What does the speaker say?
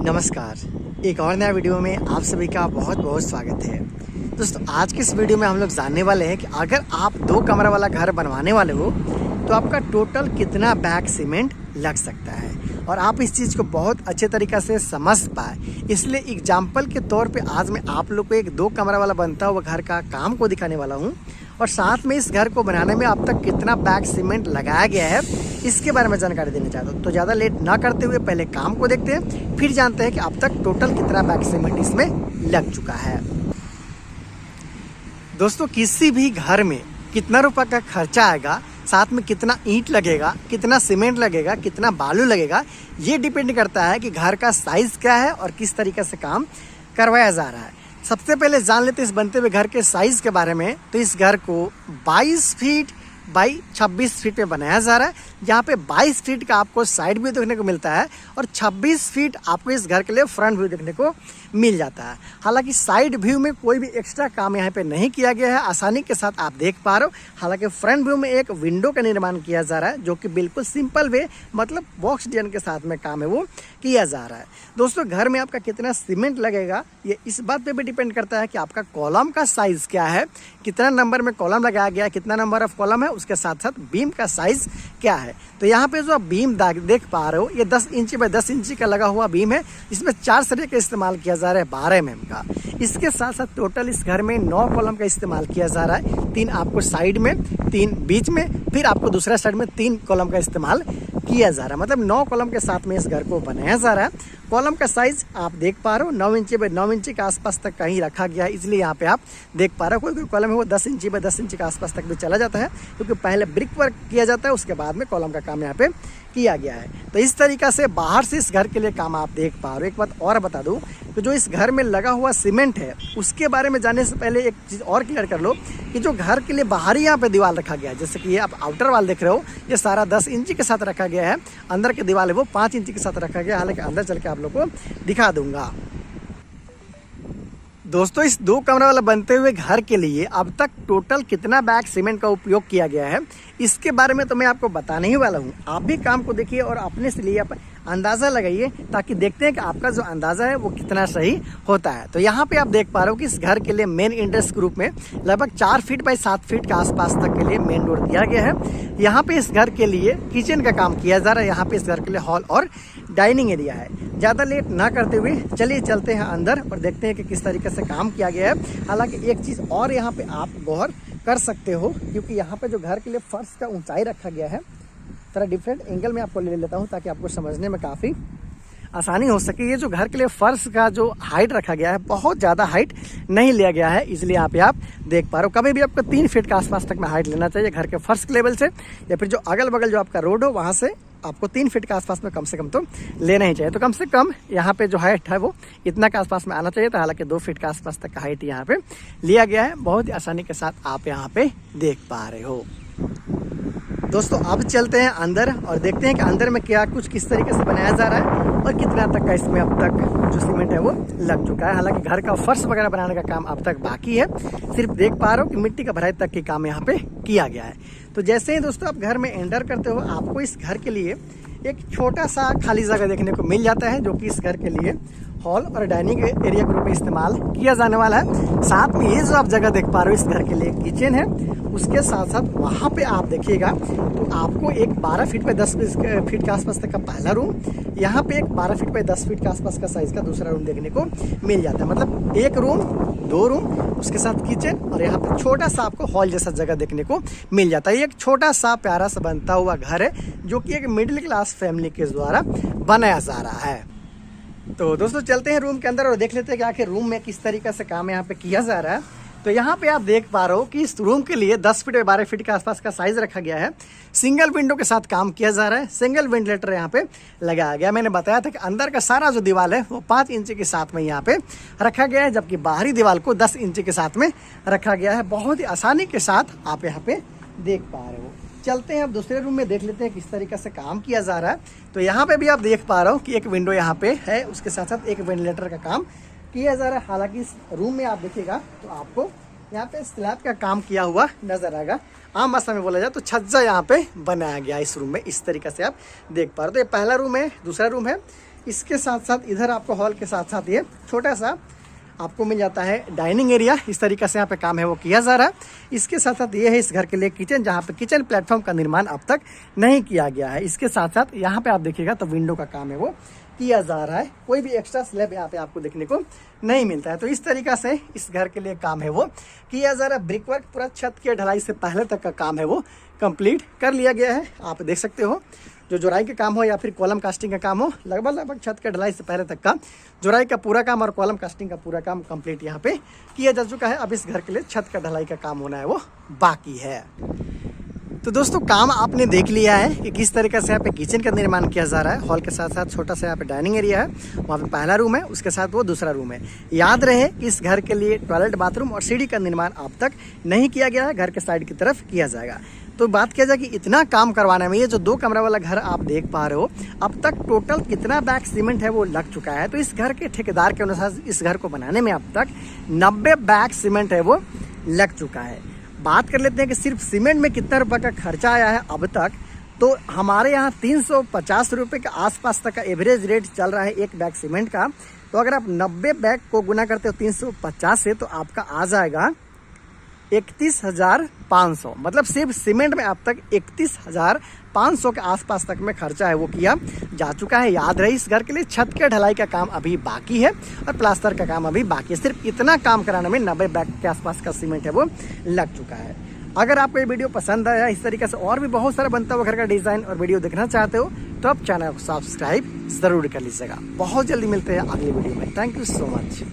नमस्कार। एक और नया वीडियो में आप सभी का बहुत बहुत स्वागत है। दोस्तों, आज के इस वीडियो में हम लोग जानने वाले हैं कि अगर आप 2 कमरा वाला घर बनवाने वाले हो तो आपका टोटल कितना बैग सीमेंट लग सकता है और आप इस चीज़ को बहुत अच्छे तरीक़े से समझ पाए, इसलिए एग्जाम्पल के तौर पे आज मैं आप लोग को एक 2 कमरा वाला बनता हुआ घर का काम को दिखाने वाला हूँ और साथ में इस घर को बनाने में अब तक कितना बैग सीमेंट लगाया गया है इसके बारे में जानकारी देना चाहता हूँ। तो ज़्यादा लेट ना करते हुए पहले काम को देखते हैं, फिर जानते हैं कि अब तक टोटल कितना बैग सीमेंट इसमें लग चुका है। दोस्तों, किसी भी घर में कितना रुपए का खर्चा आएगा, साथ में कितना ईंट लगेगा, कितना सीमेंट लगेगा, कितना बालू लगेगा, ये डिपेंड करता है कि घर का साइज़ क्या है और किस तरीके से काम करवाया जा रहा है। सबसे पहले जान लेते हैं इस बनते हुए घर के साइज़ के बारे में। तो इस घर को 22 फीट बाई 26 फीट में बनाया जा रहा है, जहाँ पे 22 फीट का आपको साइड व्यू देखने को मिलता है और 26 फीट आपको इस घर के लिए फ्रंट व्यू देखने को मिल जाता है। हालांकि साइड व्यू में कोई भी एक्स्ट्रा काम यहाँ पे नहीं किया गया है, आसानी के साथ आप देख पा रहे हो। हालांकि फ्रंट व्यू में एक विंडो का निर्माण किया जा रहा है, जो कि बिल्कुल सिंपल वे मतलब बॉक्स डिजाइन के साथ में काम है वो किया जा रहा है। दोस्तों, घर में आपका कितना सीमेंट लगेगा ये इस बात पे भी डिपेंड करता है कि आपका कॉलम का साइज़ क्या है, कितना नंबर में कॉलम लगाया गया है, कितना नंबर ऑफ कॉलम है, उसके साथ साथ बीम का साइज़ क्या है। तो यहाँ पे जो आप बीम देख पा रहे हो, ये 10 इंची बाय 10 इंची का लगा हुआ बीम है। इसमें 4 सरिये का इस्तेमाल किया जा रहा है 12 mm का। इसके साथ साथ टोटल इस घर में 9 कॉलम का इस्तेमाल किया जा रहा है, 3 आपको साइड में, 3 बीच में, फिर आपको दूसरा साइड में 3 कॉलम का इस्तेमाल किया जा रहा है। मतलब 9 कॉलम के साथ में इस घर को बनाया जा रहा है। कॉलम का साइज आप देख पा रहे हो 9 इंची बाय 9 इंची के आसपास तक कहीं रखा गया है, इसलिए यहाँ पे आप देख पा रहे हो। कोई कॉलम है वो 10 इंची बाय 10 इंची के आसपास तक भी चला जाता है, क्योंकि पहले ब्रिक वर्क किया जाता है, उसके बाद में कॉलम का काम यहाँ पे किया गया है। तो इस तरीक़ा से बाहर से इस घर के लिए काम आप देख पा रहे हो। एक बात और बता दूं, तो जो इस घर में लगा हुआ सीमेंट है उसके बारे में जानने से पहले एक चीज़ और क्लियर कर लो कि जो घर के लिए बाहरी यहाँ पे दीवार रखा गया है, जैसे कि ये आप आउटर वाल देख रहे हो, ये सारा 10 इंची के साथ रखा गया है। अंदर की दीवार है वो 5 इंची के साथ रखा गया है। हालांकि अंदर चल के आप लोग को दिखा दूंगा। दोस्तों, इस 2 कमरा वाला बनते हुए घर के लिए अब तक टोटल कितना बैग सीमेंट का उपयोग किया गया है इसके बारे में तो मैं आपको बताने ही वाला हूँ। आप भी काम को देखिए और अपने से लिए आप अंदाज़ा लगाइए, ताकि देखते हैं कि आपका जो अंदाज़ा है वो कितना सही होता है। तो यहाँ पे आप देख पा रहे हो कि इस घर के लिए मेन एंट्रेंस के रूप में लगभग 4 फीट बाई 7 फीट के आसपास तक के लिए मेन डोर दिया गया है। यहाँ पे इस घर के लिए किचन का काम किया जा रहा है। यहाँ पे इस घर के लिए हॉल और डाइनिंग एरिया है। ज़्यादा लेट ना करते हुए चलिए चलते हैं अंदर और देखते हैं कि किस तरीके से काम किया गया है। हालांकि एक चीज़ और यहाँ पे आप गौर कर सकते हो, क्योंकि यहाँ पे जो घर के लिए फर्श का ऊंचाई रखा गया है, थोड़ा डिफरेंट एंगल में आपको ले लेता हूँ ताकि आपको समझने में काफ़ी आसानी हो सके। ये जो घर के लिए फर्श का जो हाइट रखा गया है, बहुत ज़्यादा हाइट नहीं लिया गया है, इसलिए आप देख पा रहे हो। कभी भी आपको 3 फीट के आसपास तक में हाइट लेना चाहिए घर के फर्श के लेवल से, या फिर जो अगल बगल जो आपका रोड हो वहाँ से आपको 3 फीट के आसपास में कम से कम तो लेना ही चाहिए। तो कम से कम यहाँ पे जो हाइट है वो इतना के आसपास में आना चाहिए था। हालांकि 2 फीट के आसपास तक का हाइट यहाँ पे लिया गया है। बहुत ही आसानी के साथ आप यहाँ पे देख पा रहे हो। दोस्तों, अब चलते हैं अंदर और देखते हैं कि अंदर में क्या कुछ किस तरीके से बनाया जा रहा है और कितना तक का इसमें अब तक जो सीमेंट है वो लग चुका है। हालांकि घर का फर्श वगैरह बनाने का काम अब तक बाकी है, सिर्फ देख पा रहे हो कि मिट्टी का भराई तक के काम यहाँ पे किया गया है। तो जैसे ही दोस्तों आप घर में एंटर करते हो, आपको इस घर के लिए एक छोटा सा खाली जगह देखने को मिल जाता है, जो कि इस घर के लिए हॉल और डाइनिंग एरिया के रूप में इस्तेमाल किया जाने वाला है। साथ में ये जो आप जगह देख पा रहे हो, इस घर के लिए किचन है। उसके साथ साथ वहाँ पे आप देखिएगा तो आपको एक 12 फीट बाय 10 फीट के आसपास तक का पहला रूम, यहाँ पे एक 12 फीट बाय 10 फीट के आसपास का साइज़ का दूसरा रूम देखने को मिल जाता है। मतलब 1 रूम 2 रूम, उसके साथ किचन और यहाँ पे छोटा सा आपको हॉल जैसा जगह देखने को मिल जाता है। ये एक छोटा सा प्यारा सा बनता हुआ घर है, जो कि एक मिडिल क्लास फैमिली के द्वारा बनाया जा रहा है। तो दोस्तों, चलते हैं रूम के अंदर और देख लेते हैं कि आखिर रूम में किस तरीके से काम यहाँ पे किया जा रहा है। तो यहाँ पे आप देख पा रहे हो कि इस रूम के लिए 10 फीट 12 फीट के आसपास का साइज रखा गया है। सिंगल विंडो के साथ काम किया जा रहा है। सिंगल वेंटिलेटर यहाँ पे लगाया गया। मैंने बताया था कि अंदर का सारा जो दीवार है वो 5 इंची के साथ में यहाँ पे रखा गया है, जबकि बाहरी दीवार को 10 इंची के साथ में रखा गया है। बहुत ही आसानी के साथ आप यहाँ पे देख पा रहे हो। चलते हैं अब दूसरे रूम में, देख लेते हैं किस तरीके से काम किया जा रहा है। तो यहाँ पे भी आप देख पा रहे हो कि एक विंडो यहाँ पे है, उसके साथ साथ एक वेंटिलेटर का काम किया जा रहा है। हालांकि इस रूम में आप देखिएगा तो आपको यहाँ पे स्लैब का काम किया हुआ नजर आएगा। आम भाषा में बोला जाए तो छज्जा यहाँ पे बनाया गया इस रूम में। इस तरीके से आप देख पा रहे हो। तो ये पहला रूम है, दूसरा रूम है, इसके साथ साथ इधर आपको हॉल के साथ साथ ये छोटा सा आपको मिल जाता है डाइनिंग एरिया। इस तरीके से यहाँ पे काम है वो किया जा रहा है। इसके साथ साथ ये है इस घर के लिए किचन, जहाँ पे किचन प्लेटफॉर्म का निर्माण अब तक नहीं किया गया है। इसके साथ साथ यहाँ पे आप देखिएगा तो विंडो का काम है वो किया जा रहा है। कोई भी एक्स्ट्रा स्लैब यहाँ पे आपको देखने को नहीं मिलता है। तो इस तरीका से इस घर के लिए काम है वो किया जा रहा है। ब्रिक वर्क पूरा छत की ढलाई से पहले तक का काम है वो कंप्लीट कर लिया गया है। आप देख सकते हो जो जोराई का काम हो या फिर कॉलम कास्टिंग का काम हो, लगभग छत के ढलाई से पहले तक का जोराई का पूरा काम और कॉलम कास्टिंग का पूरा काम कंप्लीट यहाँ पे किया जा चुका है। अब इस घर के लिए छत का ढलाई का काम होना है वो बाकी है। तो दोस्तों काम आपने देख लिया है कि किस तरीके से यहाँ पे किचन का निर्माण किया जा रहा है। हॉल के साथ साथ छोटा सा यहाँ पे डाइनिंग एरिया है, वहाँ पे पहला रूम है, उसके साथ वो दूसरा रूम है। याद रहे कि इस घर के लिए टॉयलेट, बाथरूम और सीढ़ी का निर्माण अब तक नहीं किया गया है, घर के साइड की तरफ किया जाएगा। तो बात किया जाए कि इतना काम करवाने में ये जो 2 कमरा वाला घर आप देख पा रहे हो, अब तक टोटल कितना बैग सीमेंट है वो लग चुका है। तो इस घर के ठेकेदार के अनुसार इस घर को बनाने में अब तक 90 बैग सीमेंट है वो लग चुका है। बात कर लेते हैं कि सिर्फ सीमेंट में कितना रुपए का खर्चा आया है अब तक। तो हमारे यहाँ 350 रुपये के आसपास तक का एवरेज रेट चल रहा है एक बैग सीमेंट का। तो अगर आप 90 बैग को गुना करते हो 350 से, तो आपका आ जाएगा 31,500। मतलब सिर्फ सीमेंट में अब तक 31,500 के आसपास तक में खर्चा है वो किया जा चुका है। याद रहे इस घर के लिए छत के ढलाई का काम अभी बाकी है और प्लास्टर का काम अभी बाकी है। सिर्फ इतना काम कराने में 90 बैग के आसपास का सीमेंट है वो लग चुका है। अगर आपको ये वीडियो पसंद आया, इस तरीके से और भी बहुत सारा बनता हुआ घर का डिजाइन और वीडियो देखना चाहते हो, तो आप चैनल को सब्सक्राइब जरूर कर लीजिएगा। बहुत जल्दी मिलते हैं अगली वीडियो में। Thank you so much.